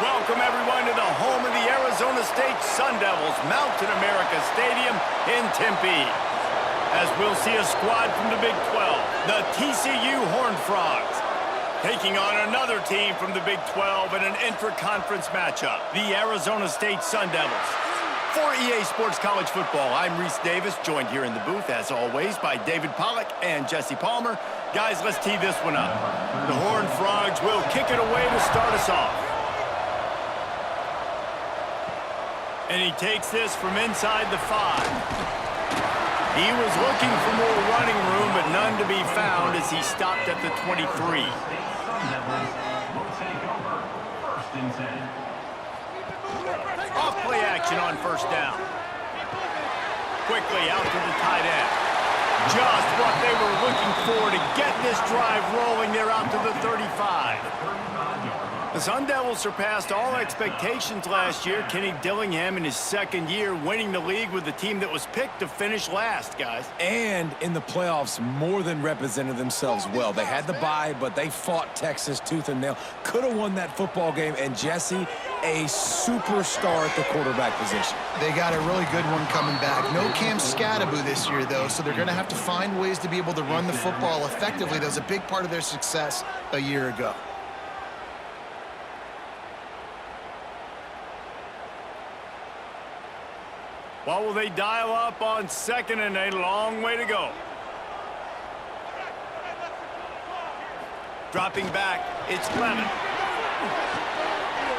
Welcome, everyone, to the home of the Arizona State Sun Devils, Mountain America Stadium in Tempe. As we'll see a squad from the Big 12, the TCU Horned Frogs, taking on another team from the Big 12 in an intra-conference matchup, the Arizona State Sun Devils. For EA Sports College Football, I'm Reese Davis, joined here in the booth, as always, by David Pollack and Jesse Palmer. Guys, let's tee this one up. The Horned Frogs will kick it away to start us off. And he takes this from inside the 5. He was looking for more running room, but none to be found as he stopped at the 23. Off play action on first down. Quickly out to the tight end. Just what they were looking for to get this drive rolling. They're out to the 35. The Sun Devils surpassed all expectations last year. Kenny Dillingham in his second year winning the league with the team that was picked to finish last, guys. And in the playoffs, more than represented themselves well. They had the bye, but they fought Texas tooth and nail. Could have won that football game. And Jesse, a superstar at the quarterback position. They got a really good one coming back. No Cam Scattaboo this year, though, so they're going to have to find ways to be able to run the football effectively. That was a big part of their success a year ago. What will they dial up on second and a long way to go? Dropping back, it's Clement.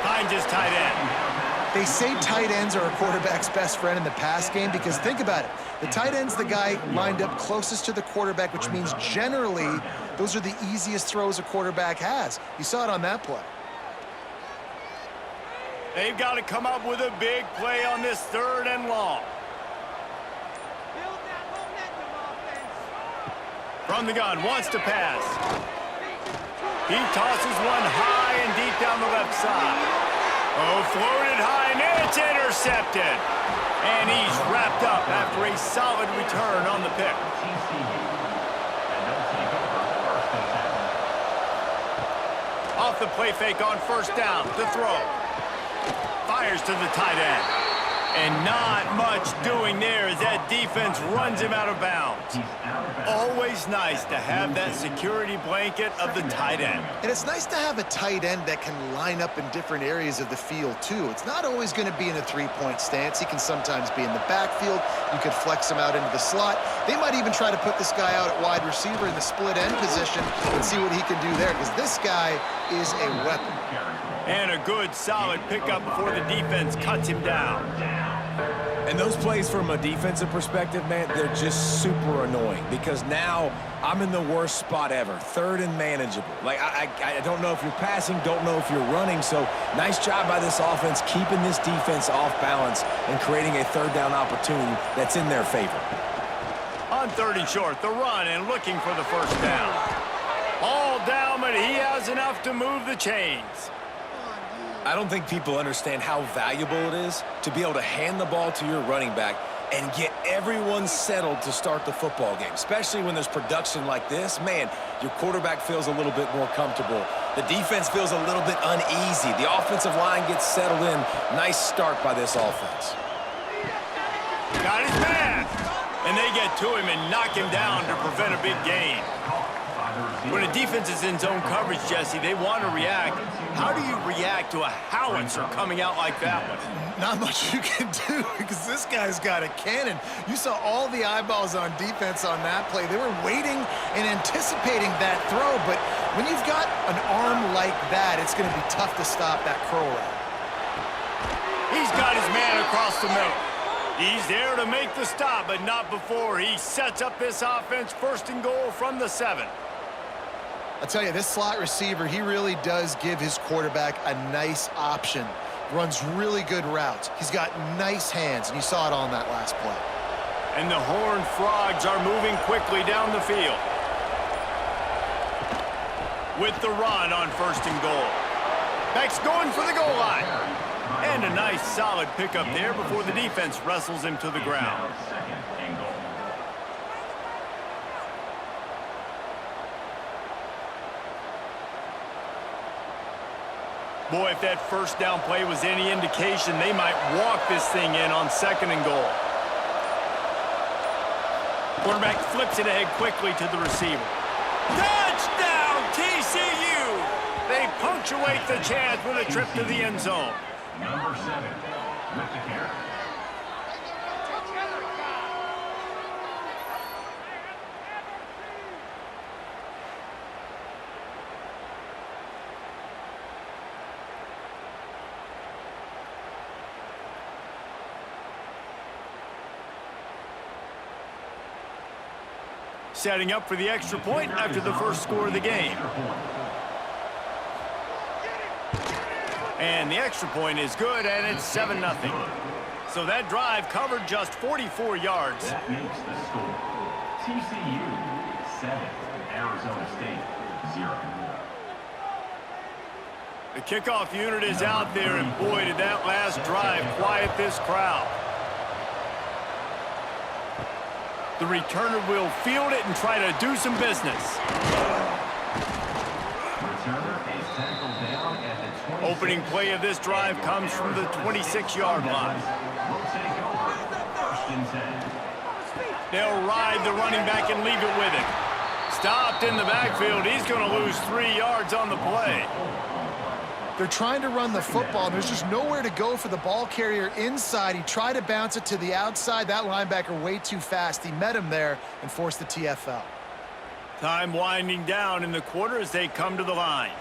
Finds his tight end. They say tight ends are a quarterback's best friend in the pass game because think about it. The tight end's the guy lined up closest to the quarterback, which means generally those are the easiest throws a quarterback has. You saw it on that play. They've got to come up with a big play on this third and long. From the gun, wants to pass. He tosses one high and deep down the left side. Oh, floated high, and it's intercepted. And he's wrapped up after a solid return on the pick. Off the play fake on first down to throw. Fires to the tight end. And not much doing there as that defense runs him out of bounds. Always nice to have that security blanket of the tight end. And it's nice to have a tight end that can line up in different areas of the field, too. It's not always going to be in a three-point stance. He can sometimes be in the backfield. You could flex him out into the slot. They might even try to put this guy out at wide receiver in the split end position and see what he can do there, because this guy is a weapon. And a good, solid pickup before the defense cuts him down. And those plays from a defensive perspective, man, they're just super annoying because now I'm in the worst spot ever, third and manageable. Like, I don't know if you're passing, don't know if you're running, so nice job by this offense keeping this defense off balance and creating a third down opportunity that's in their favor. On third and short, the run and looking for the first down. All down, but he has enough to move the chains. I don't think people understand how valuable it is to be able to hand the ball to your running back and get everyone settled to start the football game, especially when there's production like this. Man, your quarterback feels a little bit more comfortable. The defense feels a little bit uneasy. The offensive line gets settled in. Nice start by this offense. Got his man. And they get to him and knock him down to prevent a big gain. When a defense is in zone coverage, Jesse, they want to react. How do you react to a howitzer coming out like that one? Not much you can do because this guy's got a cannon. You saw all the eyeballs on defense on that play. They were waiting and anticipating that throw, but when you've got an arm like that, it's going to be tough to stop that curl route. He's got his man across the middle. He's there to make the stop, but not before he sets up this offense first and goal from the 7. I'll tell you, this slot receiver, he really does give his quarterback a nice option. Runs really good routes. He's got nice hands, and you saw it on that last play. And the Horned Frogs are moving quickly down the field. With the run on first and goal. Beck's going for the goal line. And a nice solid pickup there before the defense wrestles him to the ground. Boy, if that first down play was any indication, they might walk this thing in on 2nd and goal. Quarterback flips it ahead quickly to the receiver. Touchdown, TCU! They punctuate the chance with a trip to the end zone. Number 7 with the carry. Setting up for the extra point after the first score of the game. And the extra point is good, and it's 7-0. So that drive covered just 44 yards. That makes the score. TCU 7, Arizona State 0. The kickoff unit is out there, and boy, did that last drive quiet this crowd. The returner will field it and try to do some business. Returner is tackled down at the 26. Opening play of this drive comes from the 26-yard line. Will take over 1st and 10. They'll ride the running back and leave it with him. Stopped in the backfield. He's going to lose 3 yards on the play. They're trying to run the football. There's just nowhere to go for the ball carrier inside. He tried to bounce it to the outside. That linebacker way too fast. He met him there and forced the TFL. Time winding down in the quarter as they come to the line.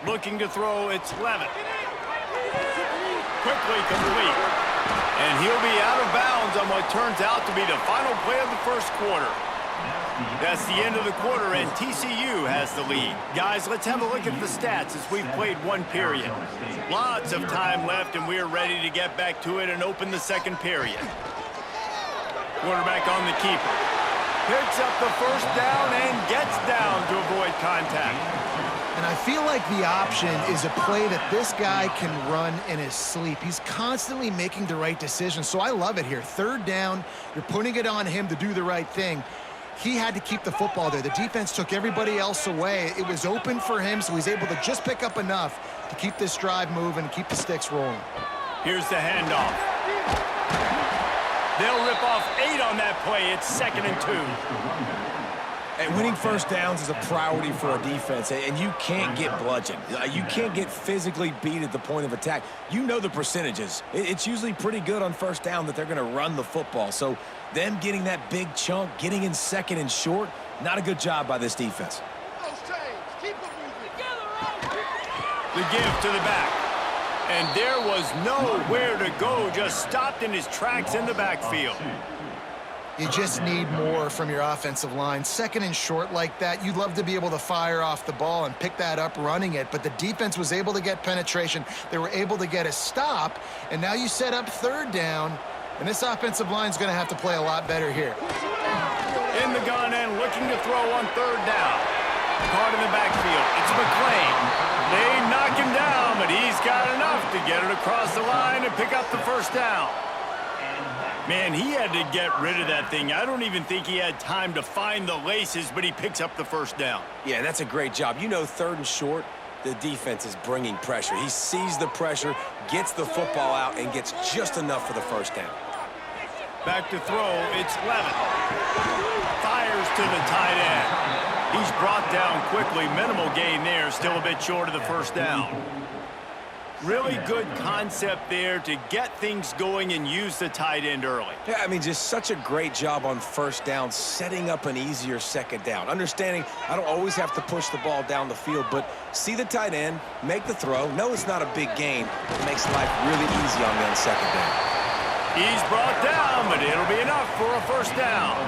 Looking to throw, it's Levitt. Quickly complete. And he'll be out of bounds on what turns out to be the final play of the first quarter. That's the end of the quarter, and TCU has the lead. Guys, let's have a look at the stats as we've played one period. Lots of time left, and we're ready to get back to it and open the second period. Quarterback on the keeper. Picks up the first down and gets down to avoid contact. And I feel like the option is a play that this guy can run in his sleep. He's constantly making the right decision, so I love it here. 3rd down, you're putting it on him to do the right thing. He had to keep the football there. The defense took everybody else away. It was open for him, so he's able to just pick up enough to keep this drive moving and keep the sticks rolling. Here's the handoff. They'll rip off 8 on that play. It's 2nd and 2. And winning first downs is a priority for a defense, and you can't get bludgeoned. You can't get physically beat at the point of attack. You know the percentages. It's usually pretty good on first down that they're going to run the football. So them getting that big chunk, getting in 2nd and short, not a good job by this defense. The give to the back. And there was nowhere to go, just stopped in his tracks in the backfield. You just need more from your offensive line. 2nd and short like that, you'd love to be able to fire off the ball and pick that up running it, but the defense was able to get penetration. They were able to get a stop, and now you set up 3rd down, and this offensive line is going to have to play a lot better here. In the gun and looking to throw on 3rd down. Caught in the backfield. It's McClain. They knock him down, but he's got enough to get it across the line and pick up the first down. Man, he had to get rid of that thing. I don't even think he had time to find the laces, but he picks up the first down. Yeah, that's a great job. You know, 3rd and short, the defense is bringing pressure. He sees the pressure, gets the football out, and gets just enough for the first down. Back to throw, it's Levitt. Fires to the tight end. He's brought down quickly. Minimal gain there, still a bit short of the first down. Really good concept there to get things going and use the tight end early. Yeah, I mean, just such a great job on first down, setting up an easier 2nd down. Understanding I don't always have to push the ball down the field, but see the tight end, make the throw. No, it's not a big gain. It makes life really easy on me on 2nd down. He's brought down, but it'll be enough for a first down.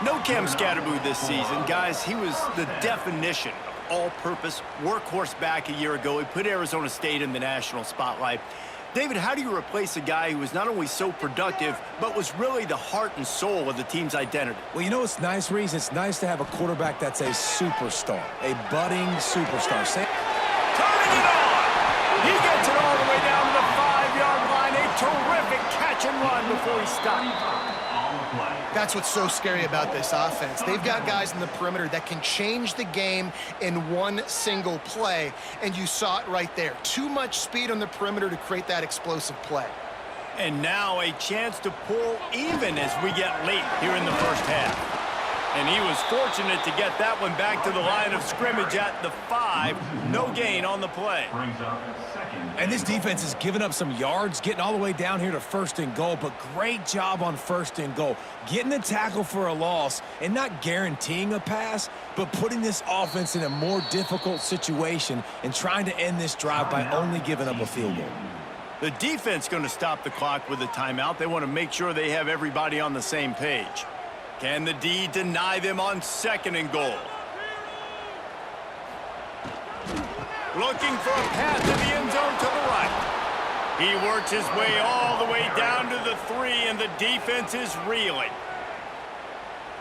No Cam Scatterboo this season. Guys, he was the definition of all-purpose workhorse back a year ago. He put Arizona State in the national spotlight. David, how do you replace a guy who was not only so productive, but was really the heart and soul of the team's identity? Well, you know what's nice, Reese? It's nice to have a quarterback that's a superstar, a budding superstar. Turning it on! He gets it all the way down to the 5-yard line. A terrific catch and run before he stopped. On the play. That's what's so scary about this offense. They've got guys in the perimeter that can change the game in one single play, and you saw it right there. Too much speed on the perimeter to create that explosive play. And now a chance to pull even as we get late here in the first half. And he was fortunate to get that one back to the line of scrimmage at the 5. No gain on the play. And this defense has given up some yards, getting all the way down here to 1st and goal, but great job on 1st and goal. Getting the tackle for a loss and not guaranteeing a pass, but putting this offense in a more difficult situation and trying to end this drive by only giving up a field goal. The defense going to stop the clock with a timeout. They want to make sure they have everybody on the same page. Can the D deny them on 2nd and goal? Looking for a path to the end zone to the right. He works his way all the way down to the 3, and the defense is reeling.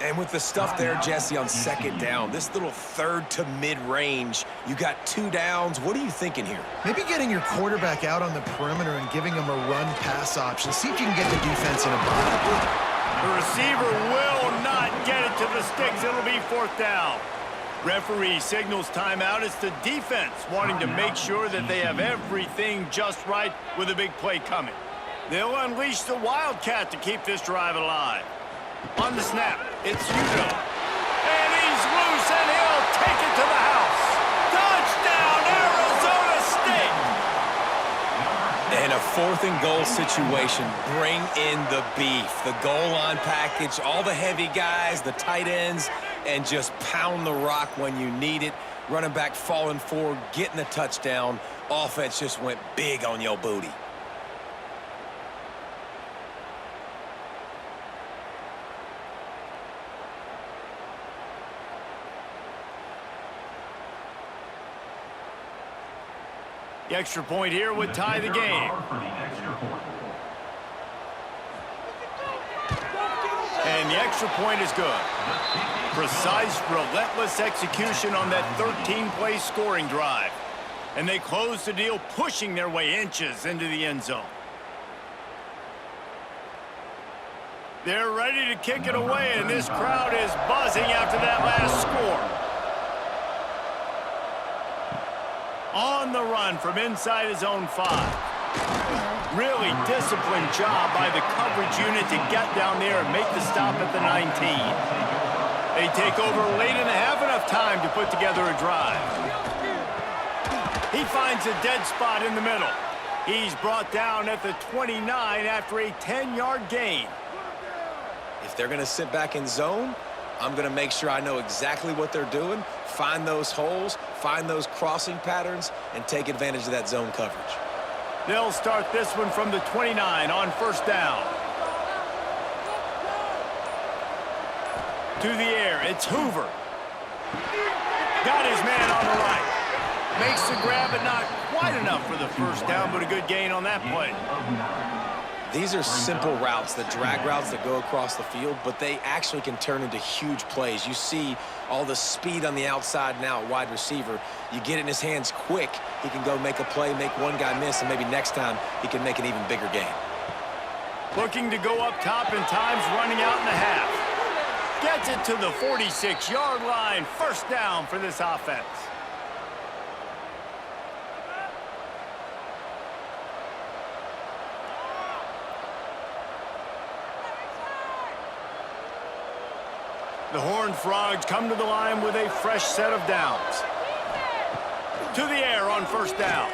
And with the stuff there, Jesse, on 2nd down, this little 3rd to mid-range, you got 2 downs. What are you thinking here? Maybe getting your quarterback out on the perimeter and giving him a run-pass option. See if you can get the defense in a bind. The receiver will not get it to the sticks. It'll be 4th down. Referee signals timeout. It's the defense wanting to make sure that they have everything just right with a big play coming. They'll unleash the Wildcat to keep this drive alive. On the snap, it's Hugo. And he's loose, and he'll take it to the house. Touchdown, Arizona State! In a 4th and goal situation, bring in the beef. The goal line package, all the heavy guys, the tight ends, and just pound the rock when you need it. Running back falling forward, getting the touchdown. Offense just went big on your booty. The extra point here would tie the game. And the extra point is good. Precise, relentless execution on that 13-play scoring drive. And they close the deal, pushing their way inches into the end zone. They're ready to kick it away, and this crowd is buzzing after that last score. On the run from inside his own 5. Really disciplined job by the coverage unit to get down there and make the stop at the 19. They take over late in the half, enough time to put together a drive. He finds a dead spot in the middle. He's brought down at the 29 after a 10-yard gain. If they're going to sit back in zone, I'm going to make sure I know exactly what they're doing, find those holes, find those crossing patterns, and take advantage of that zone coverage. They'll start this one from the 29 on 1st down. To the air, it's Hoover. Got his man on the right. Makes the grab, but not quite enough for the 1st down, but a good gain on that play. These are simple routes, the drag routes that go across the field, but they actually can turn into huge plays. You see all the speed on the outside now, wide receiver. You get it in his hands quick, he can go make a play, make one guy miss, and maybe next time he can make an even bigger gain. Looking to go up top in times, running out in the half. Gets it to the 46-yard line. 1st down for this offense. The Horned Frogs come to the line with a fresh set of downs. To the air on 1st down.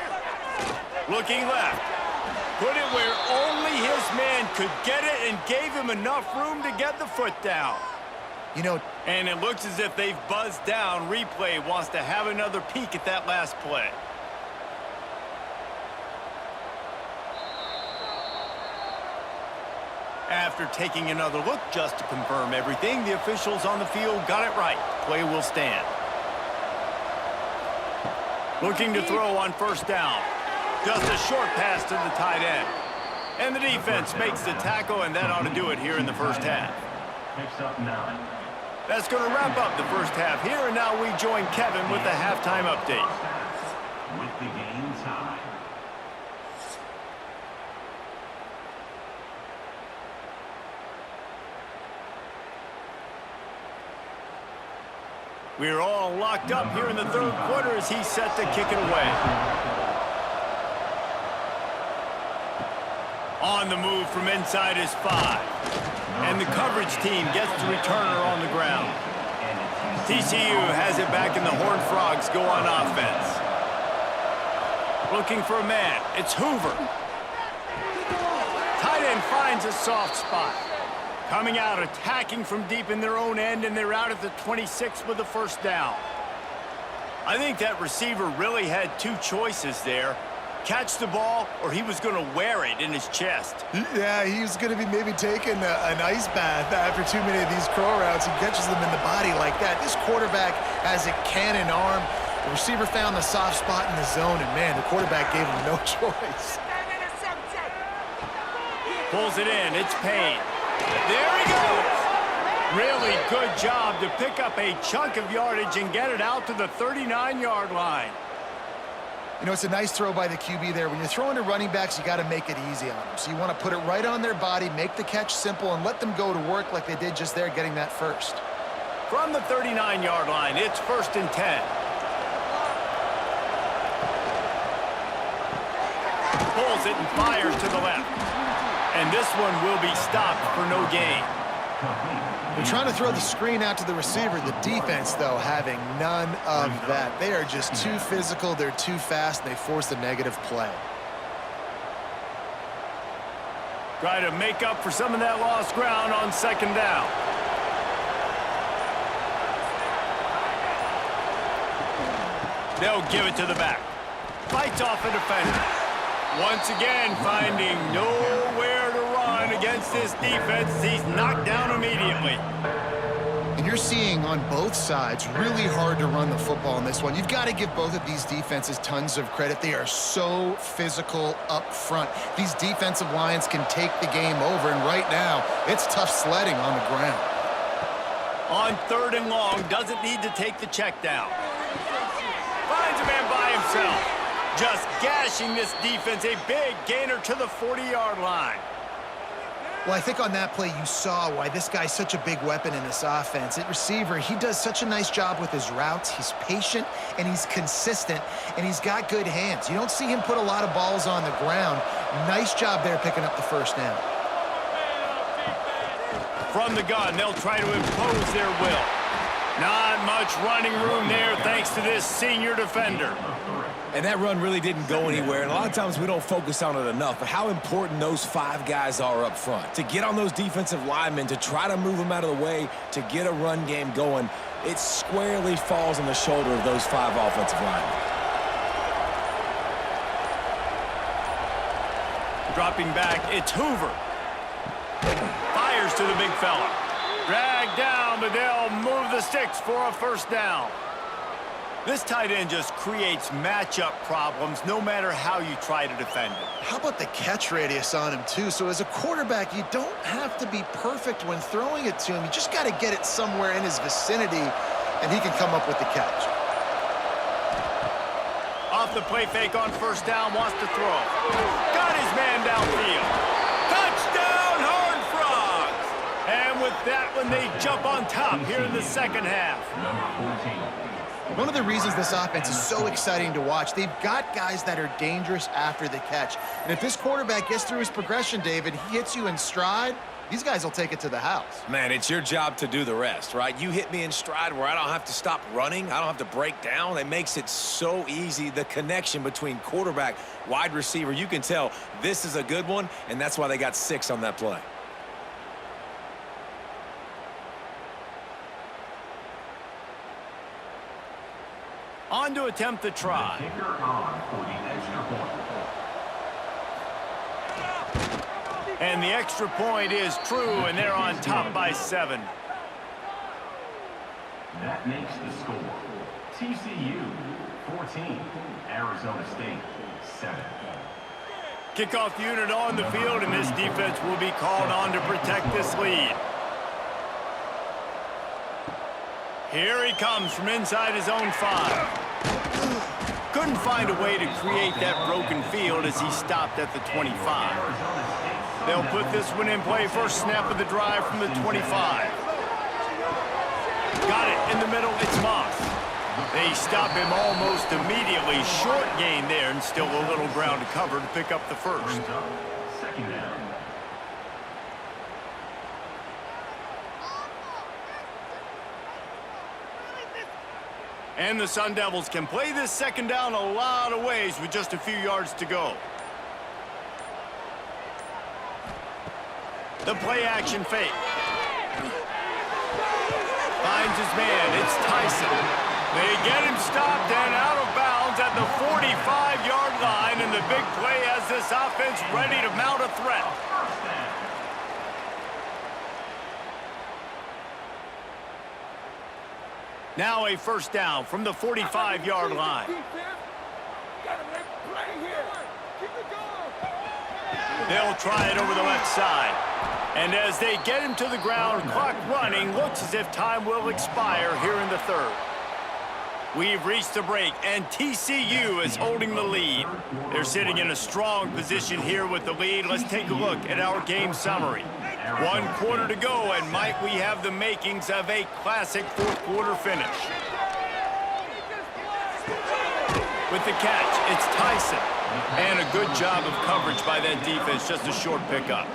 Looking left. Put it where only his man could get it and gave him enough room to get the foot down. You know, and it looks as if they've buzzed down. Replay wants to have another peek at that last play. After taking another look just to confirm everything, the officials on the field got it right. Play will stand. Looking to throw on 1st down. Just a short pass to the tight end. And the defense makes the tackle, and that ought to do it here in the 1st half. Picks up 9. That's going to wrap up the 1st half here, and now we join Kevin with the halftime update. With the game tied. We're all locked up here in the third quarter as he's set to kick it away. On the move from inside his 5. And the coverage team gets the returner on the ground. TCU has it back and the Horned Frogs go on offense. Looking for a man. It's Hoover. Tight end finds a soft spot. Coming out, attacking from deep in their own end, and they're out at the 26 with the first down. I think that receiver really had two choices there. Catch the ball, or he was going to wear it in his chest. Yeah, he was going to be maybe taking an ice bath after too many of these curl routes. He catches them in the body like that. This quarterback has a cannon arm. The receiver found the soft spot in the zone, and, man, the quarterback gave him no choice. Pulls it in. It's Payne. There he goes. Really good job to pick up a chunk of yardage and get it out to the 39-yard line. You know, it's a nice throw by the QB there. When you're throwing to running backs, you got to make it easy on them. So you want to put it right on their body, make the catch simple, and let them go to work like they did just there, getting that first. From the 39-yard line, it's 1st and 10. Pulls it and fires to the left. And this one will be stopped for no gain. They're trying to throw the screen out to the receiver. The defense, though, having none of that. They are just too physical, they're too fast, and they force a negative play. Try to make up for some of that lost ground on 2nd down. They'll give it to the back. Fights off a defender. Once again, finding nowhere to run against this defense. He's knocked down immediately. And you're seeing on both sides really hard to run the football in this one. You've got to give both of these defenses tons of credit. They are so physical up front. These defensive lines can take the game over, and right now, it's tough sledding on the ground. On 3rd and long, doesn't need to take the check down. Finds a man by himself. Just gashing this defense, a big gainer to the 40-yard line. Well, I think on that play you saw why this guy's such a big weapon in this offense. At receiver, he does such a nice job with his routes. He's patient, and he's consistent, and he's got good hands. You don't see him put a lot of balls on the ground. Nice job there picking up the first down. From the gun, they'll try to impose their will. Not much running room there thanks to this senior defender. And that run really didn't go anywhere. And a lot of times we don't focus on it enough, but how important those 5 guys are up front. To get on those defensive linemen, to try to move them out of the way, to get a run game going, it squarely falls on the shoulder of those 5 offensive linemen. Dropping back, it's Hoover. Fires to the big fella. Dragged down, but they'll move the sticks for a first down. This tight end just creates matchup problems no matter how you try to defend it. How about the catch radius on him, too? So as a quarterback, you don't have to be perfect when throwing it to him. You just got to get it somewhere in his vicinity, and he can come up with the catch. Off the play fake on 1st down, wants to throw. Got his man downfield. Touchdown, Horned Frogs! And with that one, they jump on top here in the 2nd half. One of the reasons this offense is so exciting to watch, they've got guys that are dangerous after the catch. And if this quarterback gets through his progression, David, he hits you in stride, these guys will take it to the house. Man, it's your job to do the rest, right? You hit me in stride where I don't have to stop running. I don't have to break down. It makes it so easy. The connection between quarterback, wide receiver, you can tell this is a good one, and that's why they got 6 on that play. On to attempt the try. Kicker on for the extra point. And the extra point is true, and they're on top by 7. That makes the score. TCU 14, Arizona State 7. Kickoff unit on the field, and this defense will be called on to protect this lead. Here he comes from inside his own 5. Couldn't find a way to create that broken field as he stopped at the 25. They'll put this one in play. First snap of the drive from the 25. Got it in the middle, it's Moss. They stop him almost immediately. Short gain there, and still a little ground to cover to pick up the first. Second down. And the Sun Devils can play this second down a lot of ways with just a few yards to go. The play action fake. Finds his man. It's Tyson. They get him stopped and out of bounds at the 45-yard line, and the big play has this offense ready to mount a threat. Now a first down from the 45-yard line. They'll try it over the left side. And as they get him to the ground, clock running, looks as if time will expire here in the third. We've reached the break, and TCU is holding the lead. They're sitting in a strong position here with the lead. Let's take a look at our game summary. 1 quarter to go, and might we have the makings of a classic fourth quarter finish. With the catch, it's Tyson. And a good job of coverage by that defense, just a short pickup.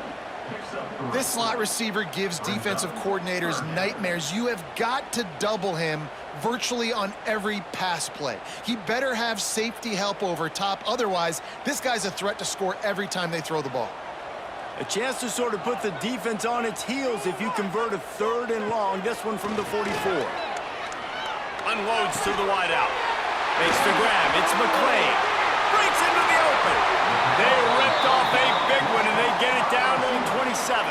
This slot receiver gives defensive coordinators nightmares. You have got to double him virtually on every pass play. He better have safety help over top. Otherwise, this guy's a threat to score every time they throw the ball. A chance to sort of put the defense on its heels if you convert a 3rd and long. This one from the 44. Unloads to the wideout. Makes the grab. It's McClain. Breaks into the open. They ripped off a big one, and they get it down to the 27.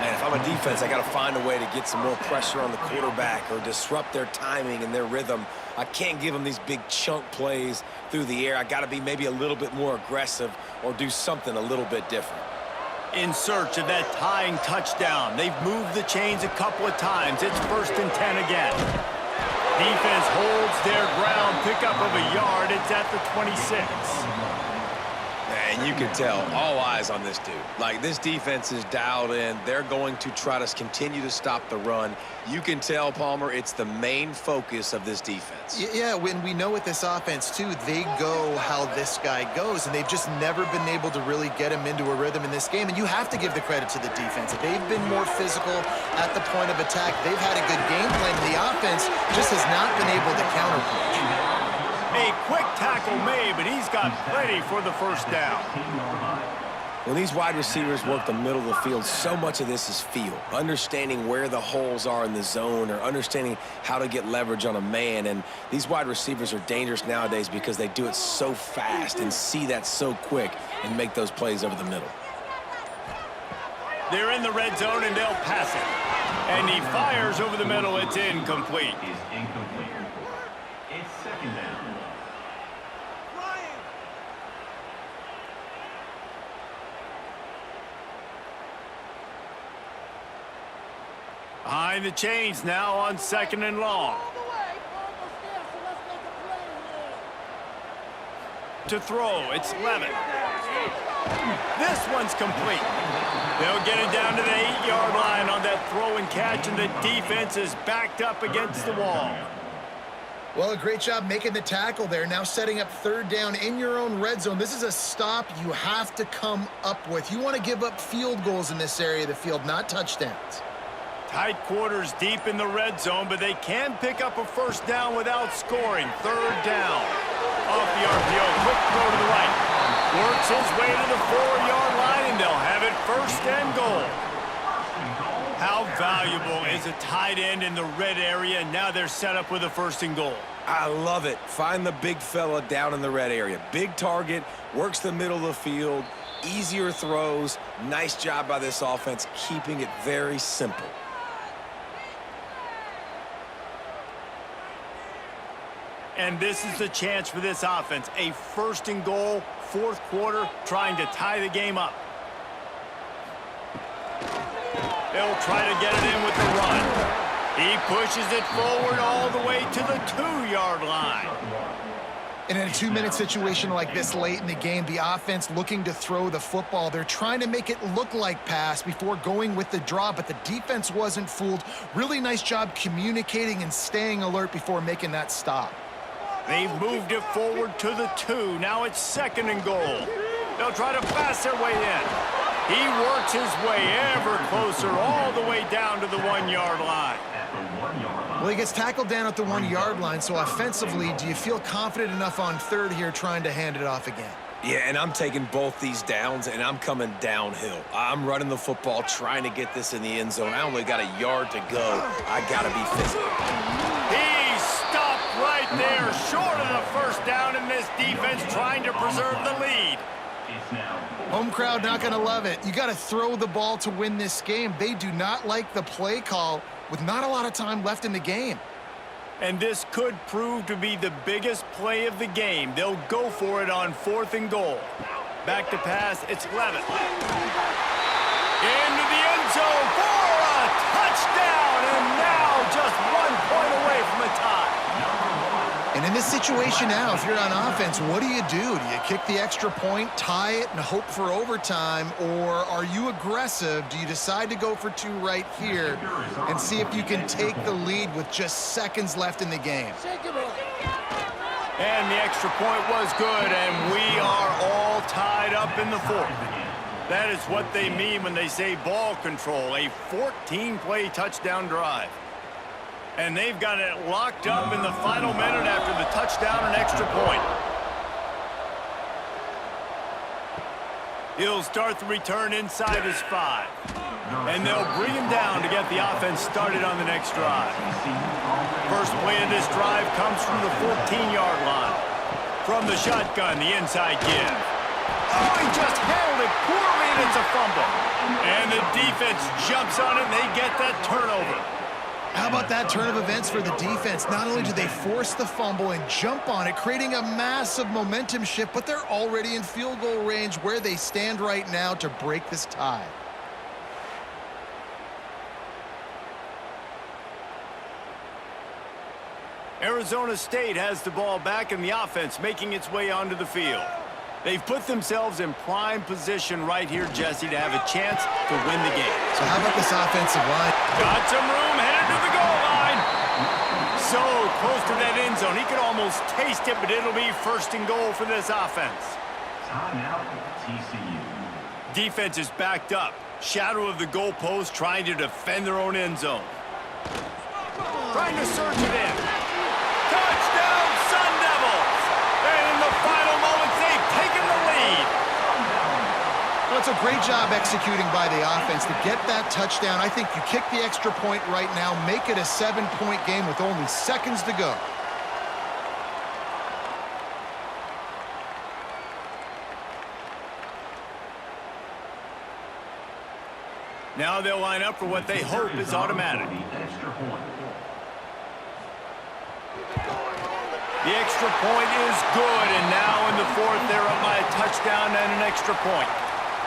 Man, if I'm a defense, I got to find a way to get some more pressure on the quarterback or disrupt their timing and their rhythm. I can't give them these big chunk plays through the air. I got to be maybe a little bit more aggressive or do something a little bit different. In search of that tying touchdown. They've moved the chains a couple of times. It's 1st and 10 again. Defense holds their ground, pickup of a yard. It's at the 26. And you can tell, all eyes on this dude. Like, this defense is dialed in. They're going to try to continue to stop the run. You can tell, Palmer, it's the main focus of this defense. Yeah, when we know with this offense, too, they go how this guy goes, and they've just never been able to really get him into a rhythm in this game. And you have to give the credit to the defense. They've been more physical at the point of attack. They've had a good game plan. The offense just has not been able to counterpunch. A quick tackle made, but he's got plenty for the first down. When these wide receivers work the middle of the field, so much of this is feel. Understanding where the holes are in the zone or understanding how to get leverage on a man. And these wide receivers are dangerous nowadays because they do it so fast and see that so quick and make those plays over the middle. They're in the red zone, and they'll pass it. And he fires over the middle. It's incomplete. Is incomplete. It's second down. Behind the chains now on 2nd and long. To throw, it's Levin. This one's complete. They'll get it down to the 8-yard line on that throw and catch, and the defense is backed up against the wall. Well, a great job making the tackle there. Now setting up 3rd down in your own red zone. This is a stop you have to come up with. You want to give up field goals in this area of the field, not touchdowns. Tight quarters deep in the red zone, but they can pick up a first down without scoring. 3rd down. Off the RPO, quick throw to the right. Works his way to the 4-yard line, and they'll have it 1st and goal. How valuable is a tight end in the red area? Now they're set up with a 1st and goal. I love it. Find the big fella down in the red area. Big target, works the middle of the field, easier throws. Nice job by this offense, keeping it very simple. And this is the chance for this offense. A 1st and goal, 4th quarter, trying to tie the game up. They'll try to get it in with the run. He pushes it forward all the way to the 2-yard line. And in a 2-minute situation like this late in the game, the offense looking to throw the football. They're trying to make it look like pass before going with the draw, but the defense wasn't fooled. Really nice job communicating and staying alert before making that stop. They've moved it forward to the 2. Now it's 2nd and goal. They'll try to pass their way in. He works his way ever closer all the way down to the 1-yard line. Well, he gets tackled down at the 1-yard line, so offensively, do you feel confident enough on 3rd here trying to hand it off again? Yeah, and I'm taking both these downs, and I'm coming downhill. I'm running the football, trying to get this in the end zone. I only got a yard to go. I got to be physical. He stopped right there, short of the 1st down, and this defense trying to preserve the lead. Home crowd not going to love it. You got to throw the ball to win this game. They do not like the play call with not a lot of time left in the game. And this could prove to be the biggest play of the game. They'll go for it on 4th and goal. Back to pass, it's Levitt. Into the end zone for a touchdown, and now just 1 point away from a tie. And in this situation now, if you're on offense, what do? Do you kick the extra point, tie it, and hope for overtime? Or are you aggressive? Do you decide to go for 2 right here and see if you can take the lead with just seconds left in the game? And the extra point was good, and we are all tied up in the 4th. That is what they mean when they say ball control, a 14-play touchdown drive. And they've got it locked up in the final minute after the touchdown and extra point. He'll start the return inside his 5. And they'll bring him down to get the offense started on the next drive. First play of this drive comes from the 14-yard line. From the shotgun, the inside give. Oh, he just handled it poorly, and it's a fumble. And the defense jumps on it, and they get that turnover. How about that turn of events for the defense? Not only do they force the fumble and jump on it, creating a massive momentum shift, but they're already in field goal range where they stand right now to break this tie. Arizona State has the ball back in the offense, making its way onto the field. They've put themselves in prime position right here, Jesse, to have a chance to win the game. So how about this offensive line? Got some room, headed to the goal line. So close to that end zone. He could almost taste it, but it'll be 1st and goal for this offense. Timeout, TCU. Defense is backed up. Shadow of the goalpost, trying to defend their own end zone. Trying to surge it in. Touchdown, Sun Devils! And in the final moments, they've taken the lead. Well, it's a great job executing by the offense to get that touchdown. I think you kick the extra point right now, make it a 7-point game with only seconds to go. Now they'll line up for what they hope is automatic. The extra point is good, and now in the 4th, they're up by a touchdown and an extra point.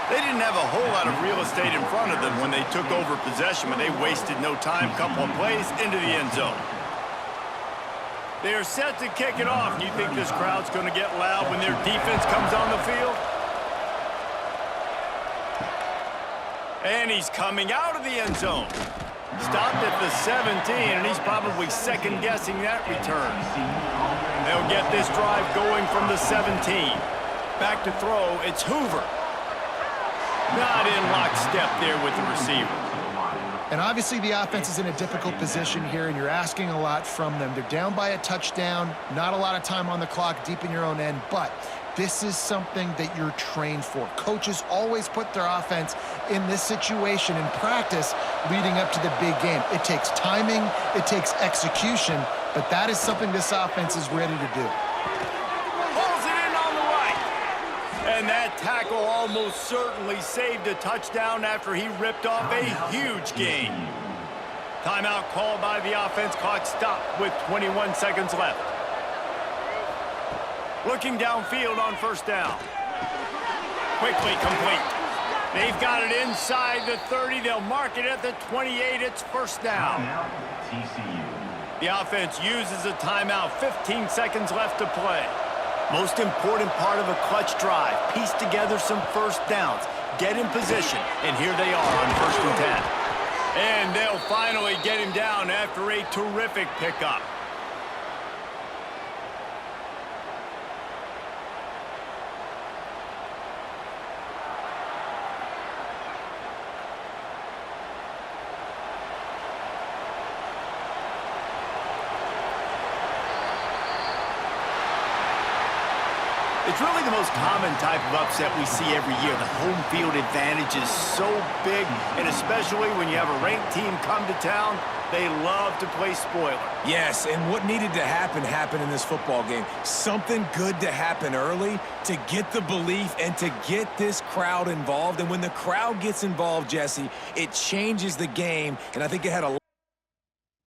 They didn't have a whole lot of real estate in front of them when they took over possession, but they wasted no time, couple of plays into the end zone. They are set to kick it off. Do you think this crowd's going to get loud when their defense comes on the field? And he's coming out of the end zone. Stopped at the 17, and he's probably second-guessing that return. They'll get this drive going from the 17. Back to throw, it's Hoover. Not in lockstep there with the receiver. And obviously the offense is in a difficult position here, and you're asking a lot from them. They're down by a touchdown, not a lot of time on the clock, deep in your own end, but this is something that you're trained for. Coaches always put their offense in this situation in practice leading up to the big game. It takes timing, it takes execution, but that is something this offense is ready to do. Pulls it in on the right. And that tackle almost certainly saved a touchdown after he ripped off a huge gain. Timeout called by the offense, clock stopped with 21 seconds left. Looking downfield on 1st down. Quickly complete. They've got it inside the 30. They'll mark it at the 28. It's 1st down. TCU. The offense uses a timeout. 15 seconds left to play. Most important part of a clutch drive, piece together some first downs, get in position, and here they are on 1st and 10. And they'll finally get him down after a terrific pickup. It's really the most common type of upset we see every year. The home field advantage is so big, and especially when you have a ranked team come to town, they love to play spoiler. Yes, and what needed to happen happened in this football game. Something good to happen early to get the belief and to get this crowd involved. And when the crowd gets involved, Jesse, it changes the game, and I think it had a